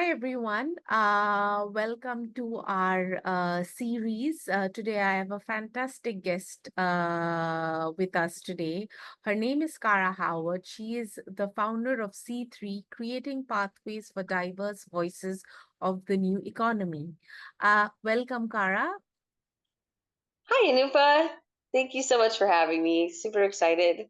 Hi, everyone. Welcome to our series. Today, I have a fantastic guest with us today. Her name is Kara Howard. She is the founder of C3, Creating Pathways for Diverse Voices of the New Economy. Welcome, Kara. Hi, Anupa. Thank you so much for having me. Super excited.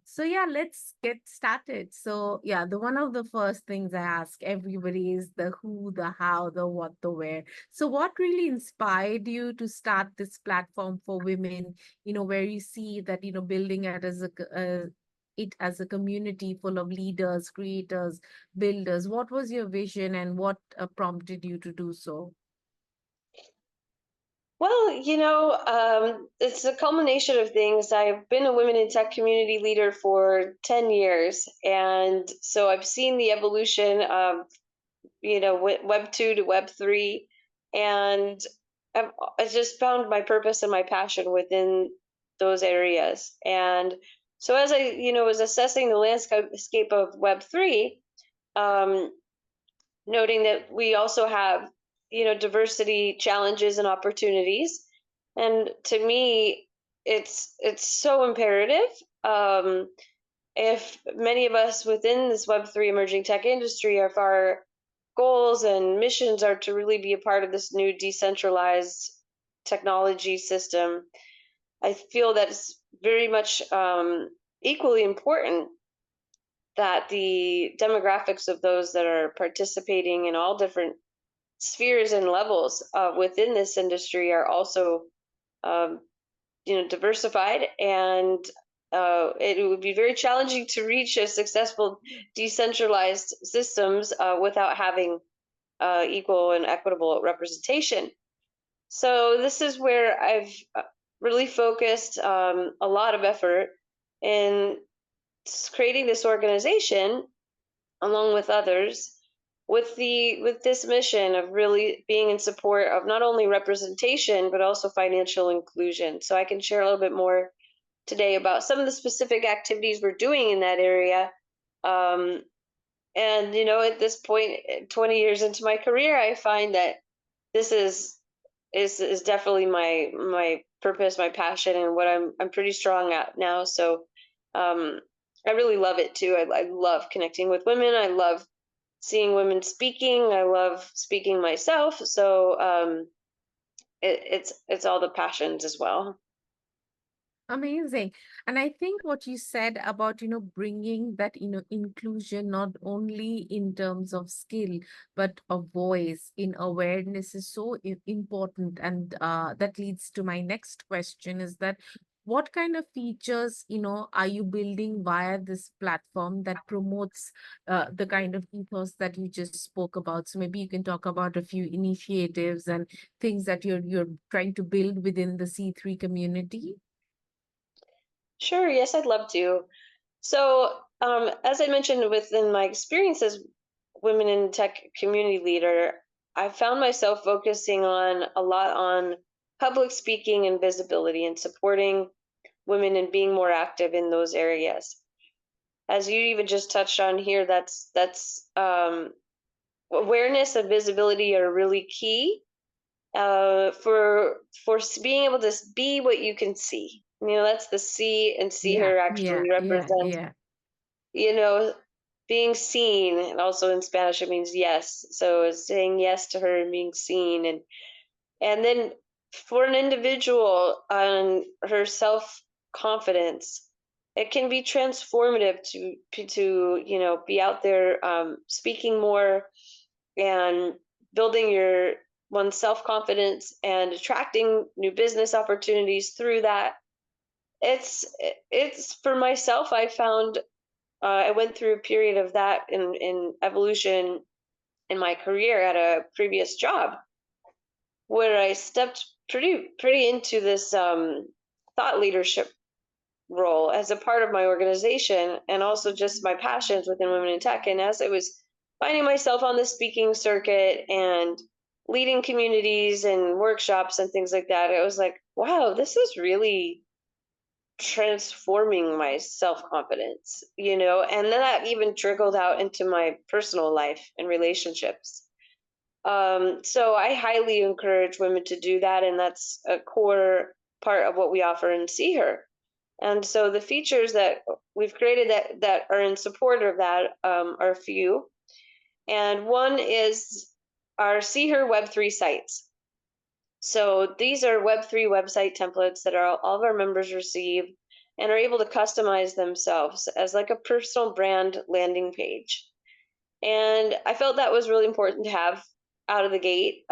So yeah, let's get started. So yeah, the one of the first things I ask everybody is the who, the how, the what, the where. So what really inspired you to start this platform for women, where you see that, building it as a community full of leaders, creators, builders. What was your vision and what prompted you to do so? Well, it's a culmination of things. I've been a women in tech community leader for 10 years. And so I've seen the evolution of, Web 2 to Web 3. And I just found my purpose and my passion within those areas. And so as I was assessing the landscape of Web 3, um, noting that we also have diversity challenges and opportunities, and to me it's so imperative. If many of us within this Web3 emerging tech industry, if our goals and missions are to really be a part of this new decentralized technology system, I feel that it's very much equally important that the demographics of those that are participating in all different spheres and levels within this industry are also um, diversified, and it would be very challenging to reach a successful decentralized systems without having equal and equitable representation. So this is where I've really focused a lot of effort in creating this organization along with others with this mission of really being in support of not only representation but also financial inclusion. So I can share a little bit more today about some of the specific activities we're doing in that area. um, and at this point, 20 years into my career, I find that this is definitely my purpose, my passion, and what I'm pretty strong at now. So um, I really love it too. I love connecting with women. I love seeing women speaking. I love speaking myself. So it's all the passions as well. Amazing. And I think what you said about, bringing that, inclusion not only in terms of skill, but of voice in awareness is so important. And that leads to my next question is that what kind of features, are you building via this platform that promotes the kind of ethos that you just spoke about? So maybe you can talk about a few initiatives and things that you're trying to build within the C3 community. Sure, yes, I'd love to. So as I mentioned, within my experience as women in tech community leader, I found myself focusing on a lot on public speaking and visibility and supporting women and being more active in those areas. As you even just touched on here, that's awareness and visibility are really key for being able to be what you can see. That's the see and see Yeah, her yeah, actually yeah, represent. yeah. You know, being seen, and also in Spanish it means yes. So it's saying yes to her and being seen, and then for an individual on her self confidence, it can be transformative to be out there speaking more and building your one's self confidence and attracting new business opportunities through that. It's it's for myself. I found I went through a period of that in evolution in my career at a previous job where I stepped pretty into this thought leadership role as a part of my organization, and also just my passions within women in tech. And as I was finding myself on the speaking circuit and leading communities and workshops and things like that, it was like, wow, this is really transforming my self-confidence, and then that even trickled out into my personal life and relationships. So I highly encourage women to do that, and that's a core part of what we offer in See Her. And so the features that we've created that are in support of that are a few. And one is our See Her Web3 sites. So these are Web3 website templates that all of our members receive and are able to customize themselves as like a personal brand landing page. And I felt that was really important to have out of the gate,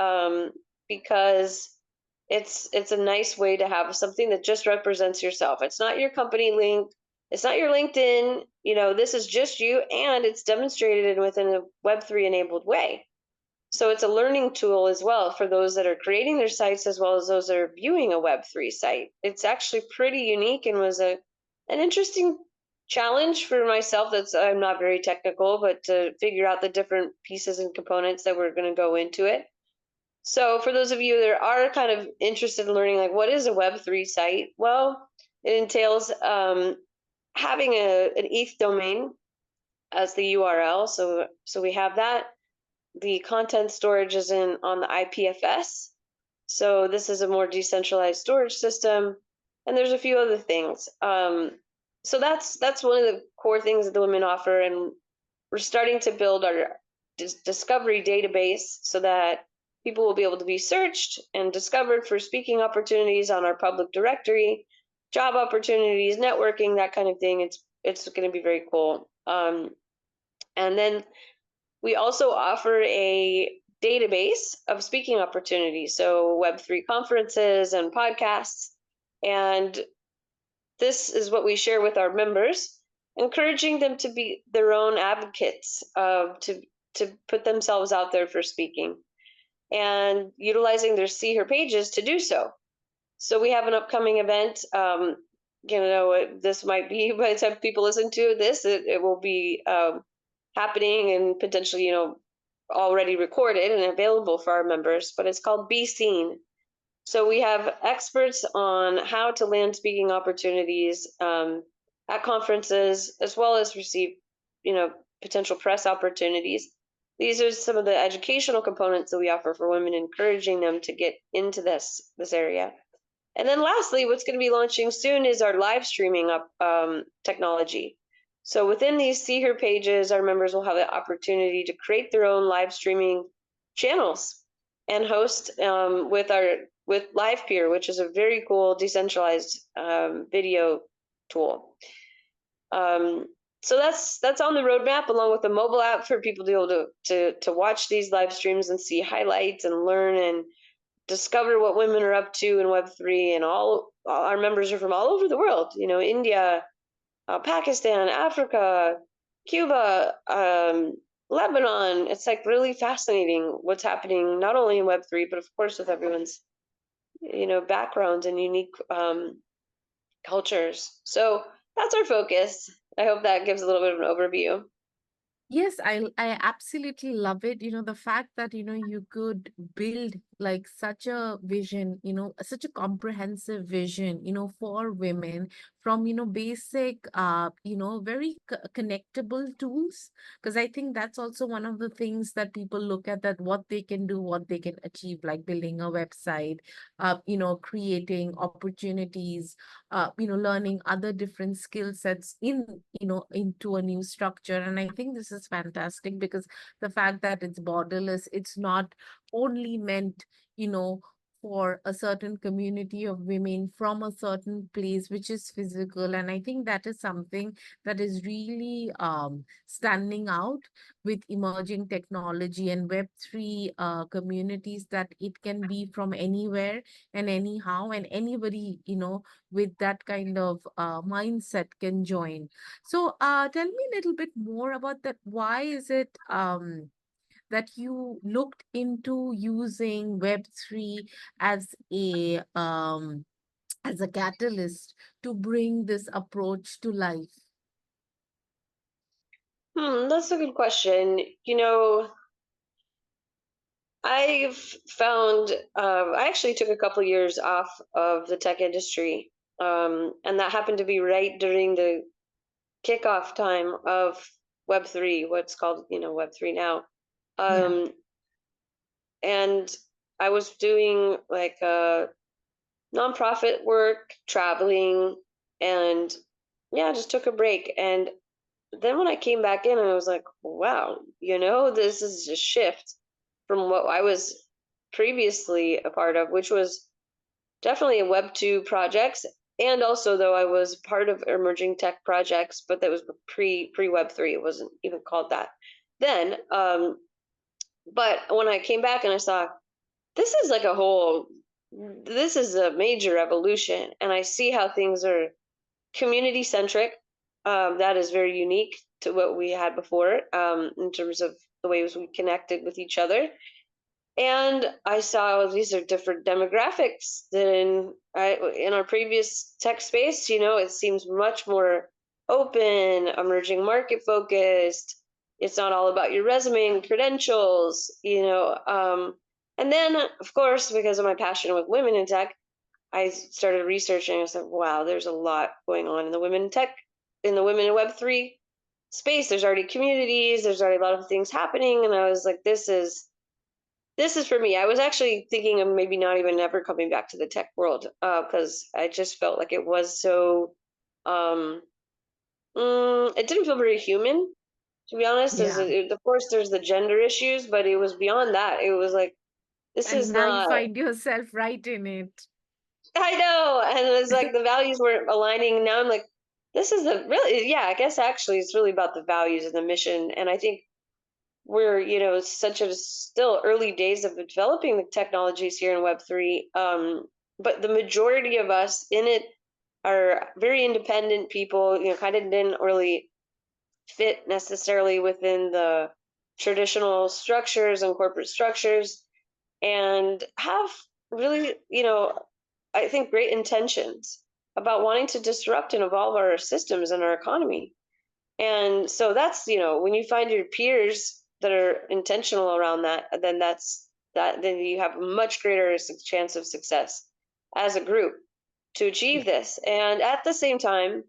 because it's a nice way to have something that just represents yourself. It's not your company link, it's not your LinkedIn. This is just you, and it's demonstrated within a Web3 enabled way. So it's a learning tool as well for those that are creating their sites as well as those that are viewing a Web3 site. It's actually pretty unique and was an interesting challenge for myself. I'm not very technical, but to figure out the different pieces and components that were going to go into it. So for those of you that are kind of interested in learning, like, what is a Web3 site? Well, it entails having an ETH domain as the URL. So we have that. The content storage is in on the IPFS. So this is a more decentralized storage system, and there's a few other things. So that's one of the core things that the women offer, and we're starting to build our discovery database so that people will be able to be searched and discovered for speaking opportunities on our public directory, job opportunities, networking, that kind of thing. It's going to be very cool. And then we also offer a database of speaking opportunities, so Web3 conferences and podcasts. And this is what we share with our members, encouraging them to be their own advocates, to put themselves out there for speaking and utilizing their See Her pages to do so. So we have an upcoming event. This might be by the time people listen to this, it will be happening and potentially, already recorded and available for our members, but it's called Be Seen. So we have experts on how to land speaking opportunities at conferences, as well as receive, potential press opportunities. These are some of the educational components that we offer for women, encouraging them to get into this area. And then lastly, what's going to be launching soon is our live streaming up technology. So within these See Her pages, our members will have the opportunity to create their own live streaming channels and host with LivePeer, which is a very cool decentralized video tool. So that's on the roadmap, along with a mobile app for people to be able to watch these live streams and see highlights and learn and discover what women are up to in Web3. And all our members are from all over the world. India, Pakistan, Africa, Cuba, Lebanon. It's like really fascinating what's happening not only in Web3, but of course with everyone's backgrounds and unique cultures. So that's our focus. I hope that gives a little bit of an overview. Yes, I absolutely love it. The fact that, you could build like such a vision, such a comprehensive vision, for women from, basic, very connectable tools. Because I think that's also one of the things that people look at, that what they can do, what they can achieve, like building a website, creating opportunities, learning other different skill sets into a new structure. And I think this is fantastic, because the fact that it's borderless, it's not only meant, for a certain community of women from a certain place, which is physical. And I think that is something that is really standing out with emerging technology and Web3 communities, that it can be from anywhere and anyhow, and anybody, with that kind of mindset can join. So tell me a little bit more about that. Why is it that you looked into using Web3 as a catalyst to bring this approach to life? That's a good question. I've found I actually took a couple years off of the tech industry, And that happened to be right during the kickoff time of Web3, what's called, Web3 now. Yeah. Um, and I was doing like nonprofit work, traveling, and yeah, just took a break. And then when I came back in, I was like, wow, this is a shift from what I was previously a part of, which was definitely a Web 2 projects. And also, though, I was part of emerging tech projects, but that was pre Web 3. It wasn't even called that then. But when I came back and I saw this is like a whole, this is a major evolution, and I see how things are community centric. That is very unique to what we had before, in terms of the ways we connected with each other. And I saw these are different demographics than in our previous tech space. It seems much more open, emerging market focused. It's not all about your resume and credentials. And then, of course, because of my passion with women in tech, I started researching. I said, wow, there's a lot going on in the women in tech, in the women in Web3 space. There's already communities, there's already a lot of things happening. And I was like, this is for me. I was actually thinking of maybe not even ever coming back to the tech world, because I just felt like it was so, um, it didn't feel very human, to be honest. Yeah. Of course, there's the gender issues, but it was beyond that. It was like, this is And now you not, find yourself right in it. I know. And it was like the values weren't aligning. Now I'm like, this is the really, yeah, I guess actually it's really about the values and the mission. And I think we're, such a still early days of developing the technologies here in Web3. But the majority of us in it are very independent people, kind of didn't really fit necessarily within the traditional structures and corporate structures, and have really, I think great intentions about wanting to disrupt and evolve our systems and our economy. And so that's, when you find your peers that are intentional around that, then you have a much greater chance of success as a group to achieve Yeah. this. And at the same time,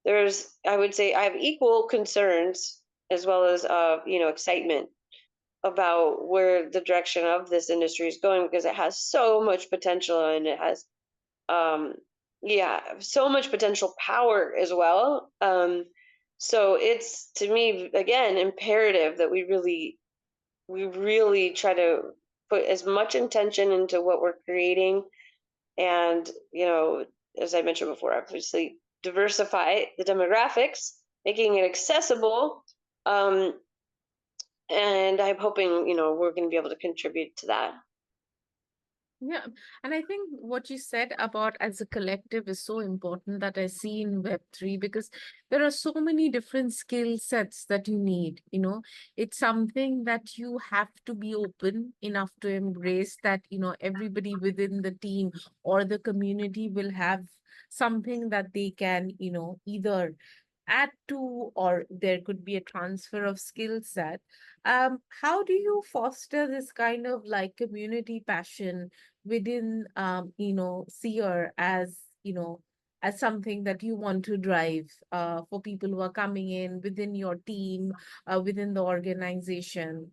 I would say I have equal concerns as well as, excitement about where the direction of this industry is going, because it has so much potential, and it has, um yeah, so much potential power as well. So it's, to me, again, imperative that we really try to put as much intention into what we're creating, and, as I mentioned before, obviously diversify the demographics, making it accessible. Um and I'm hoping, we're going to be able to contribute to that. Yeah, and I think what you said about as a collective is so important that I see in Web3, because there are so many different skill sets that you need, It's something that you have to be open enough to embrace that, everybody within the team or the community will have something that they can, either add to, or there could be a transfer of skill set. How do you foster this kind of like community passion within seer, as something that you want to drive for people who are coming in within your team, within the organization?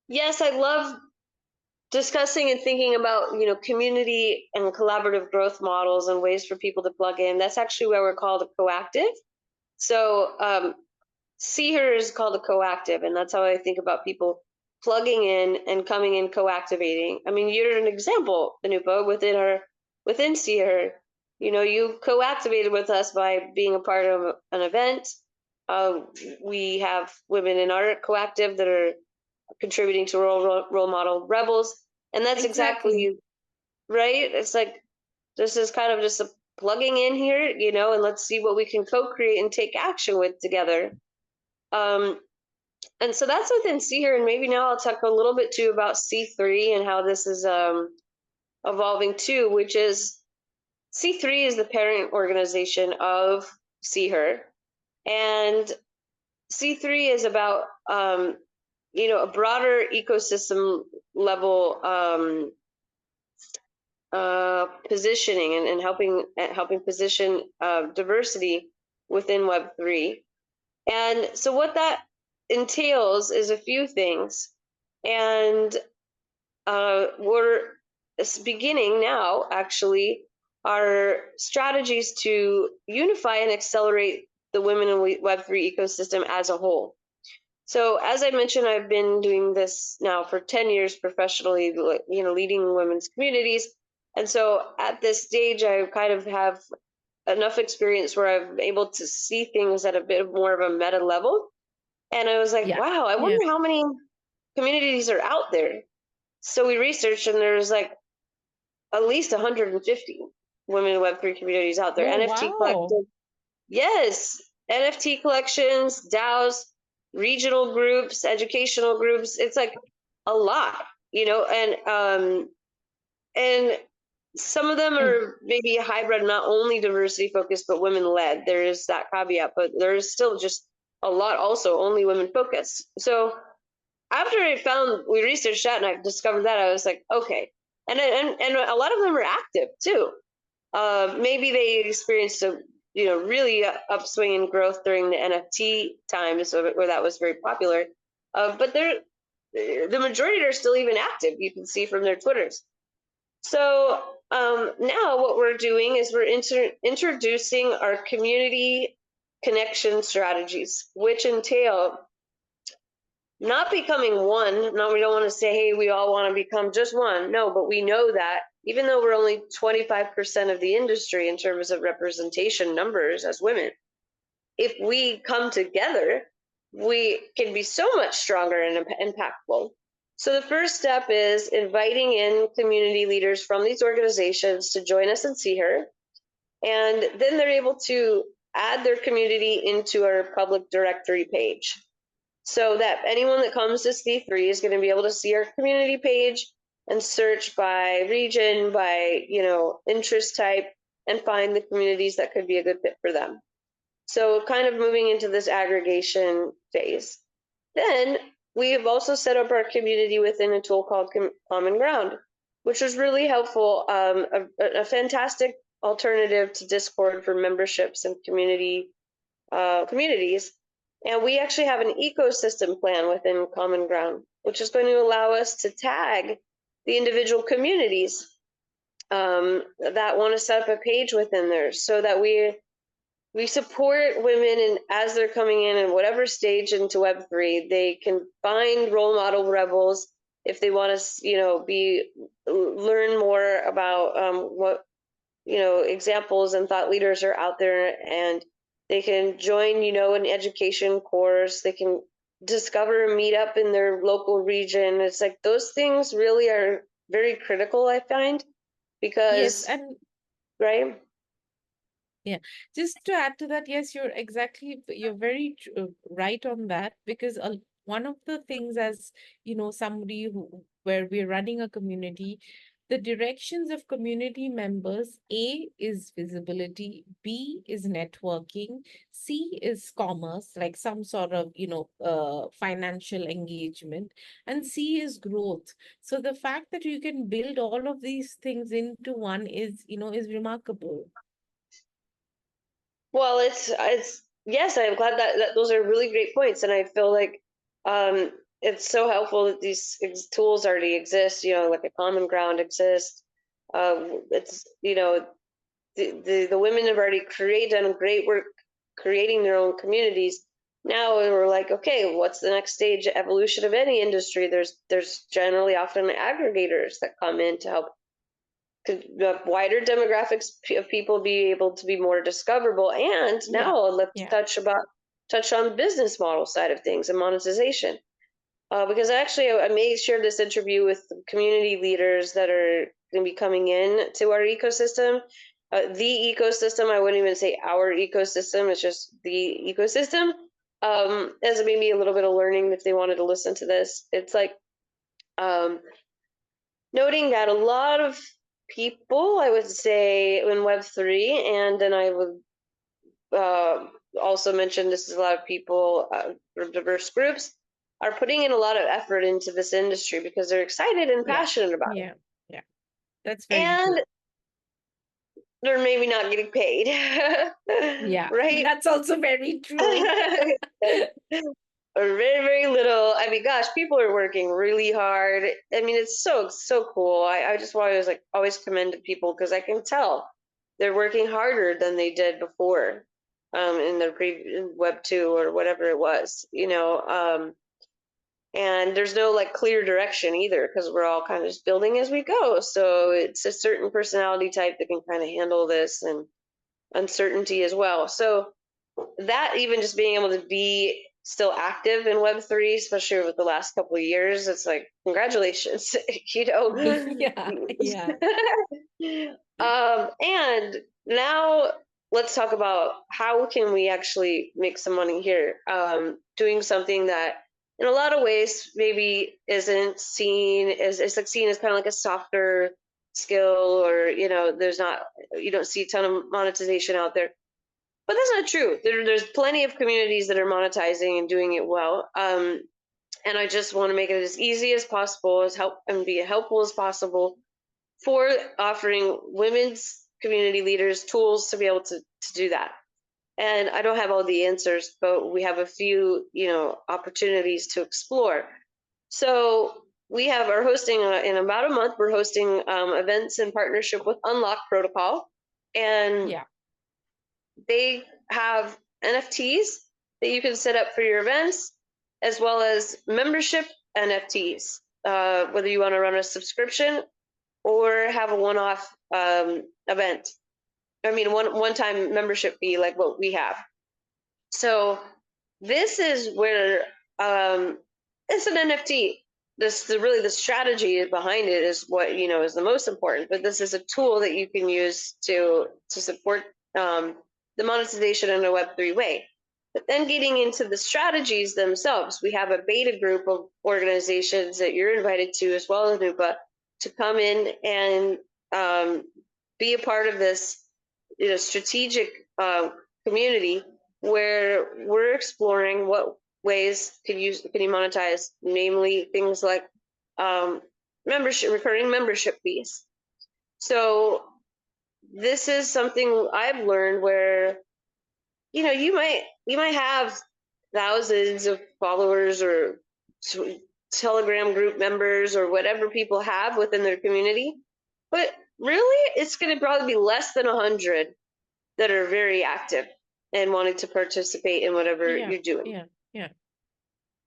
Yes, I love discussing and thinking about, community and collaborative growth models and ways for people to plug in. That's actually where we're called a coactive. So, see her is called a coactive, and that's how I think about people plugging in and coming in, co-activating. I mean, you're an example, Anupa, within see her. You co-activated with us by being a part of an event. uh, we have women in our coactive that are contributing to role model rebels, and that's Exactly. exactly right. It's like, this is kind of just a plugging in here, and let's see what we can co-create and take action with together. um, and so that's within C here, and maybe now I'll talk a little bit too about C3 and how this is, evolving too, which is C3 is the parent organization of See Her, and C3 is about, a broader ecosystem level, positioning and helping position diversity within Web3. And so what that entails is a few things, and we're beginning now actually our strategies to unify and accelerate the women in Web3 ecosystem as a whole. So as I mentioned, I've been doing this now for 10 years professionally, leading women's communities. And so at this stage, I kind of have enough experience where I'm able to see things at a bit more of a meta level. And I was like, Yeah. wow, I Yeah. wonder how many communities are out there. So we researched, and there's like at least 150 women in Web3 communities out there. Oh, NFT wow. collective, yes, NFT collections, DAOs, regional groups, educational groups. It's like a lot, and some of them And are maybe a hybrid, not only diversity focused but women led. There is that caveat, but there is still just a lot also only women focused. So after we researched that and I discovered that, I was like, okay, and a lot of them are active too. Maybe they experienced a really upswing in growth during the NFT times, where that was very popular. But the majority are still even active. You can see from their Twitters. So now what we're doing is we're introducing our community connection strategies, which entail not becoming one. No, we don't want to say, hey, we all want to become just one. No, but we know that even though we're only 25% of the industry in terms of representation numbers as women, if we come together, we can be so much stronger and impactful. So the first step is inviting in community leaders from these organizations to join us and see her. And then they're able to add their community into our public directory page, so that anyone that comes to Si3 is going to be able to see our community page and search by region, by interest type, and find the communities that could be a good fit for them. So kind of moving into this aggregation phase. Then we have also set up our community within a tool called Common Ground, which was really helpful, a fantastic alternative to Discord for memberships and communities. And we actually have an ecosystem plan within Common Ground, which is going to allow us to tag the individual communities that want to set up a page within there, so that we support women, and as they're coming in whatever stage into Web3, they can find role model rebels if they want to, learn more about what examples and thought leaders are out there, and they can join an education course. They can discover a meetup in their local region. It's like those things really are very critical, I find, yes, because and right. yeah, just to add to that, yes, you're very right on that, because one of the things, as somebody where we're running a community, the directions of community members, A is visibility, B is networking, C is commerce, like some sort of, financial engagement, and C is growth. So the fact that you can build all of these things into one is remarkable. Well, it's yes, I'm glad that those are really great points, and I feel like it's so helpful that these tools already exist. Like a common ground exists. It's the women have already done great work creating their own communities. Now we're like, okay, what's the next stage evolution of any industry? There's generally often aggregators that come in to help the wider demographics of people be able to be more discoverable. And Yeah. now let's Yeah. touch on the business model side of things and monetization. Because actually, I may share this interview with community leaders that are going to be coming in to our ecosystem. The ecosystem, I wouldn't even say our ecosystem, it's just the ecosystem. As maybe a little bit of learning if they wanted to listen to this. It's like um, noting that a lot of people, I would say, in Web3, and then I would uh, also mention this is a lot of people from diverse groups, are putting in a lot of effort into this industry because they're excited and Yeah. passionate about it. Yeah. Yeah. That's very and true. they're maybe not getting paid, Yeah, right? that's also very true. Or very, very little. I mean, gosh, people are working really hard. I mean, it's so cool. I just want to like always commend people because I can tell they're working harder than they did before, in their in Web 2 or whatever it was, and there's no like clear direction either because we're all kind of just building as we go. So it's a certain personality type that can kind of handle this and uncertainty as well. So that even just being able to be still active in Web3, especially over the last couple of years, it's like congratulations, you know. Yeah, yeah, And now let's talk about how can we actually make some money here, doing something that in a lot of ways maybe isn't seen as it's like seen as kind of like a softer skill, or there's not, you don't see a ton of monetization out there, but that's not true. There's plenty of communities that are monetizing and doing it well. And I just want to make it as easy as possible, as help and be helpful as possible for offering women's community leaders tools to be able to do that. And I don't have all the answers, but we have a few, opportunities to explore. So we are hosting in about a month. We're hosting events in partnership with Unlock Protocol, and yeah, they have NFTs that you can set up for your events, as well as membership NFTs, whether you want to run a subscription or have a one-off event. I mean, one-time membership fee like what we have. So this is where it's an NFT. Really the strategy behind it is what is the most important. But this is a tool that you can use to support the monetization in a Web3 way. But then getting into the strategies themselves, we have a beta group of organizations that you're invited to as well, Anupa, to come in and be a part of this strategic community where we're exploring what ways can you monetize, namely things like recurring membership fees. So this is something I've learned where you might have thousands of followers or Telegram group members or whatever people have within their community, but really it's going to probably be less than 100 that are very active and wanting to participate in whatever yeah, you're doing. yeah, yeah,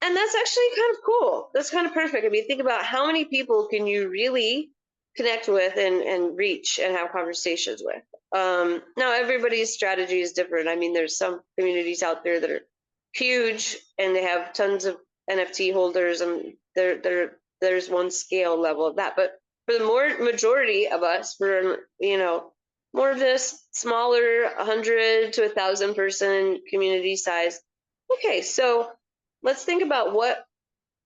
And that's actually kind of cool. That's kind of perfect. I mean, think about how many people can you really connect with and reach and have conversations with. Now, everybody's strategy is different. I mean, there's some communities out there that are huge and they have tons of NFT holders, and there's one scale level of that. But for the majority of us, we're more of this smaller, 100 to 1,000 person community size. Okay, so let's think about what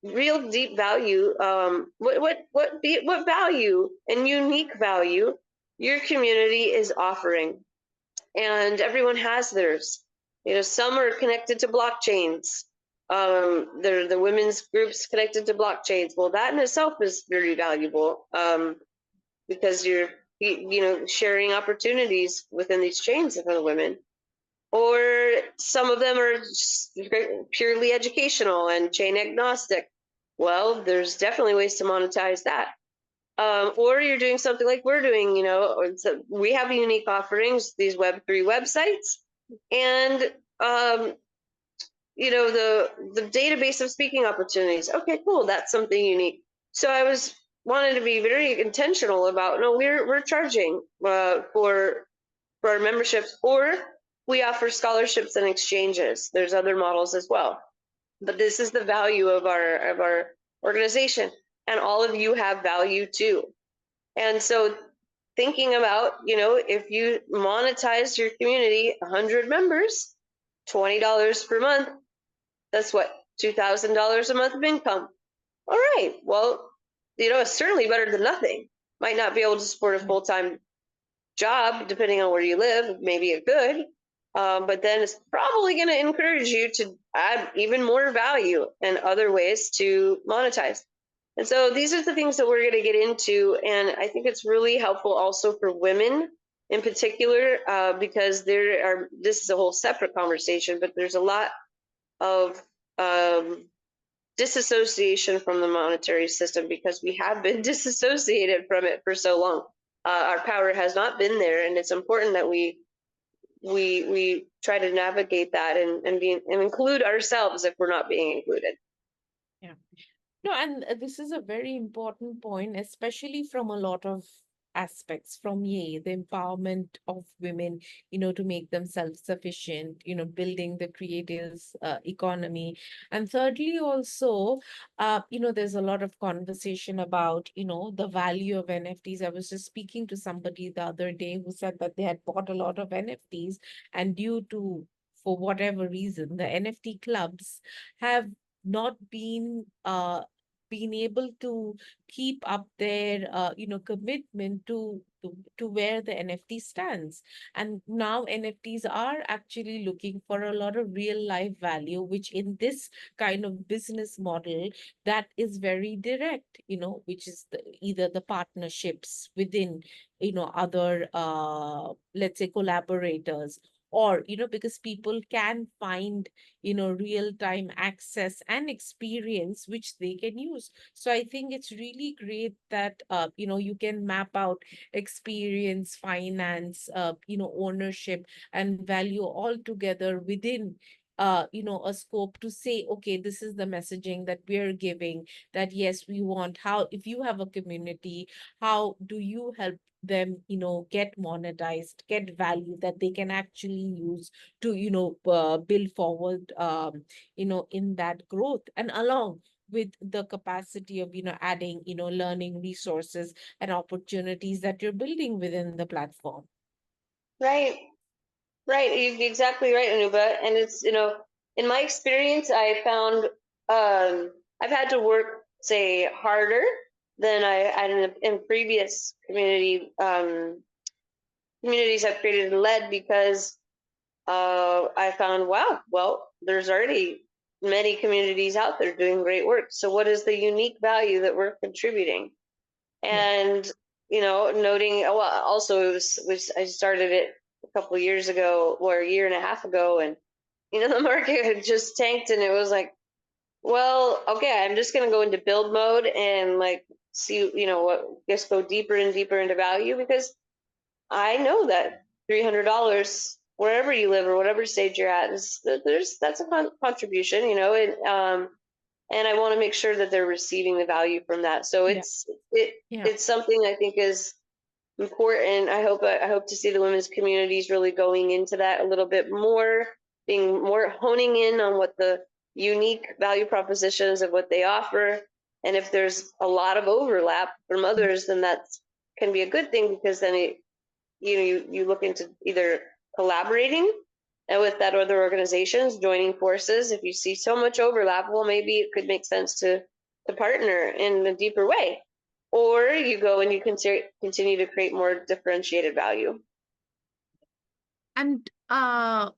real deep value, what value and unique value your community is offering, and everyone has theirs. Some are connected to blockchains. They're the women's groups connected to blockchains. Well, that in itself is very valuable, because you're sharing opportunities within these chains for the women. Or some of them are purely educational and chain agnostic. Well, there's definitely ways to monetize that. Or you're doing something like we're doing, we have unique offerings, these Web3 websites, and the database of speaking opportunities. Okay, cool, that's something unique. So I wanted to be very intentional about, no, we're charging for our memberships, or we offer scholarships and exchanges. There's other models as well, but this is the value of our organization, and all of you have value too. And so thinking about, if you monetize your community, 100 members, $20 per month, that's what, $2,000 a month of income. All right, well, it's certainly better than nothing. Might not be able to support a full-time job, depending on where you live, maybe it could. But then it's probably going to encourage you to add even more value and other ways to monetize. And so these are the things that we're going to get into. And I think it's really helpful also for women in particular, because this is a whole separate conversation, but there's a lot of um, disassociation from the monetary system because we have been disassociated from it for so long. Our power has not been there, and it's important that we try to navigate that and include ourselves if we're not being included. Yeah. No, and this is a very important point, especially from a lot of aspects from the empowerment of women, to make them self-sufficient, building the creatives economy. And thirdly, also, there's a lot of conversation about, the value of NFTs. I was just speaking to somebody the other day who said that they had bought a lot of NFTs, and due to, for whatever reason, the NFT clubs have not been able to keep up their commitment to where the NFT stands. And now NFTs are actually looking for a lot of real life value, which in this kind of business model, that is very direct, which is either the partnerships within other let's say collaborators, or because people can find real time access and experience which they can use. So I think it's really great that you can map out experience, finance, ownership and value all together within a scope to say, okay, this is the messaging that we're giving, that yes, we want, how, if you have a community, how do you help them get monetized, get value that they can actually use to build forward in that growth, and along with the capacity of adding learning resources and opportunities that you're building within the platform. Right, right. You're exactly right, Anuba. And it's, in my experience, I found I've had to work, say, harder than I had in previous communities I've created and led because I found, wow, well, there's already many communities out there doing great work. So what is the unique value that we're contributing? Yeah. And noting, well, also I started it a couple of years ago or a year and a half ago, and the market had just tanked, and it was like, well, okay, I'm just gonna go into build mode and like see, what, just go deeper and deeper into value because I know that $300 wherever you live or whatever stage you're at is that's a contribution, and I want to make sure that they're receiving the value from that. So Yeah. Yeah. it's something I think is important. I hope to see the women's communities really going into that a little bit more, being more honing in on what the unique value propositions of what they offer. And if there's a lot of overlap from others, then that can be a good thing because then you look into either collaborating with that other organizations, joining forces. If you see so much overlap, well, maybe it could make sense to partner in a deeper way, or you go and you continue to create more differentiated value. And I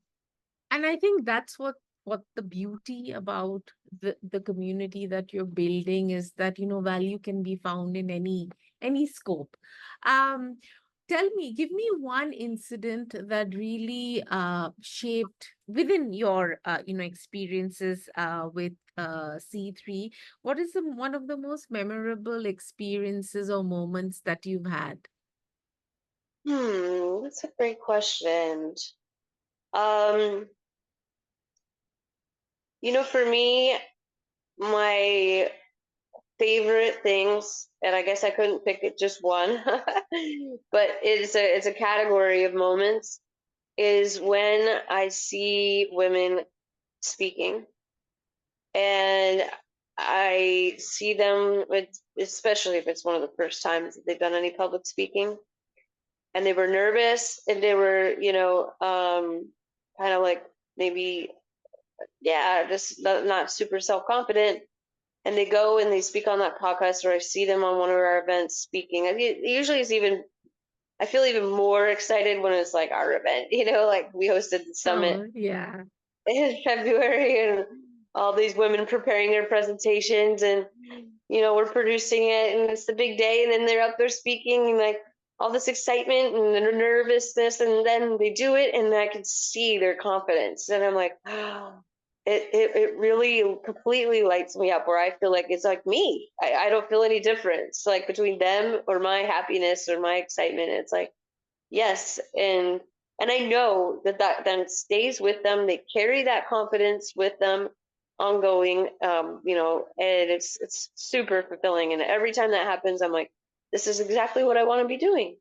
think that's what the beauty about the community that you're building is, that value can be found in any scope. Um, Tell me, give me one incident that really shaped within your experiences with C3. What is one of the most memorable experiences or moments that you've had? That's a great question. Um, for me, my favorite things, and I guess I couldn't pick it just one, but it's a category of moments, is when I see women speaking and I see them with, especially if it's one of the first times that they've done any public speaking, and they were nervous and they were, kind of like maybe, yeah, just not super self confident. And they go and they speak on that podcast, or I see them on one of our events speaking. Usually it's even, I feel even more excited when it's like our event, like we hosted the summit Oh, yeah. in February and all these women preparing their presentations. And we're producing it and it's the big day, and then they're up there speaking and like all this excitement and the nervousness, and then they do it and I can see their confidence and I'm like, it really completely lights me up where I feel like it's like me. I don't feel any difference like between them or my happiness or my excitement. It's like, yes, and I know that then stays with them. They carry that confidence with them ongoing, and it's super fulfilling. And every time that happens, I'm like, this is exactly what I want to be doing.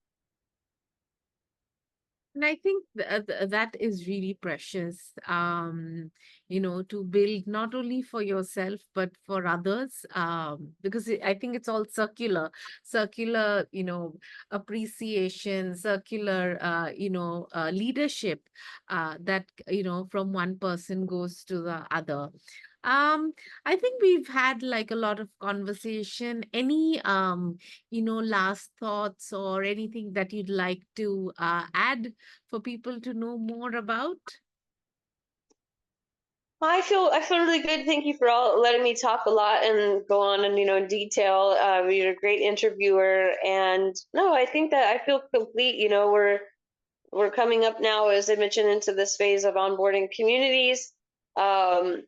And I think that is really precious, to build not only for yourself, but for others, because I think it's all circular, appreciation, circular, leadership, that, from one person goes to the other. Um, I think we've had like a lot of conversation. Any, last thoughts or anything that you'd like to add for people to know more about? I feel really good. Thank you for all letting me talk a lot and go on and in detail. You're a great interviewer, and no, I think that I feel complete. We're coming up now, as I mentioned, into this phase of onboarding communities, um,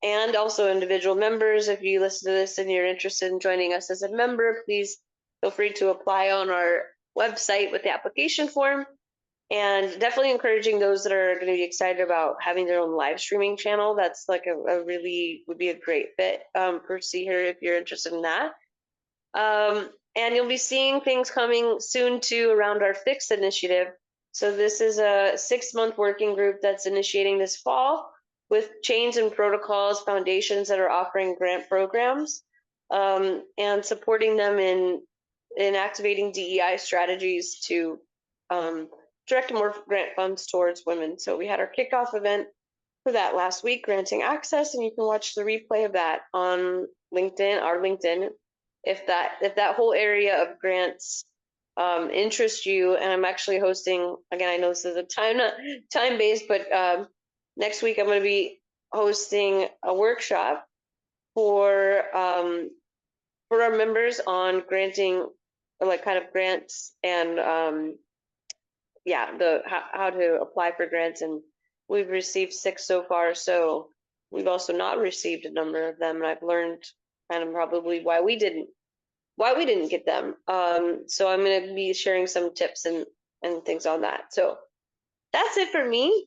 and also individual members. If you listen to this and you're interested in joining us as a member, please feel free to apply on our website with the application form. And definitely encouraging those that are going to be excited about having their own live streaming channel. That's like a really would be a great fit for See Her if you're interested in that. And you'll be seeing things coming soon too around our Fix initiative. So this is a 6-month working group that's initiating this fall with chains and protocols foundations that are offering grant programs, and supporting them in activating DEI strategies to um, direct more grant funds towards women. So we had our kickoff event for that last week, granting access, and you can watch the replay of that on our LinkedIn, if that whole area of grants interests you. And I'm actually hosting again. I know this is a time based, but next week I'm going to be hosting a workshop for our members on granting, like kind of grants and the how to apply for grants, and we've received 6 so far. So we've also not received a number of them, and I've learned kind of probably why we didn't get them. So I'm going to be sharing some tips and things on that. So that's it for me.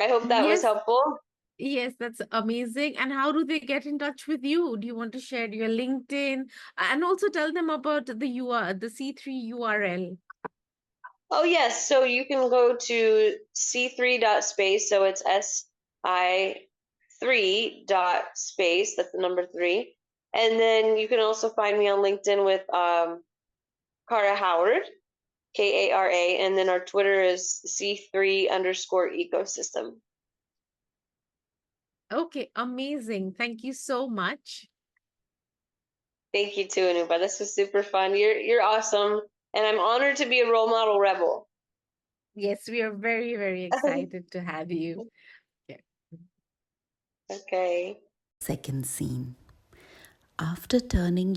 I hope that was Yes, helpful. yes, that's amazing. And how do they get in touch with you? Do you want to share your LinkedIn and also tell them about the C3 URL? Oh yes, so you can go to si3.space. So it's si3.space. That's the number 3. And then you can also find me on LinkedIn with Kara Howard, Kara, and then our Twitter is C3_ecosystem. Okay, amazing. Thank you so much. Thank you too, Anuba. This was super fun. You're awesome, and I'm honored to be a role model rebel. Yes, we are very, very excited to have you. Yeah. Okay. Second scene. After turning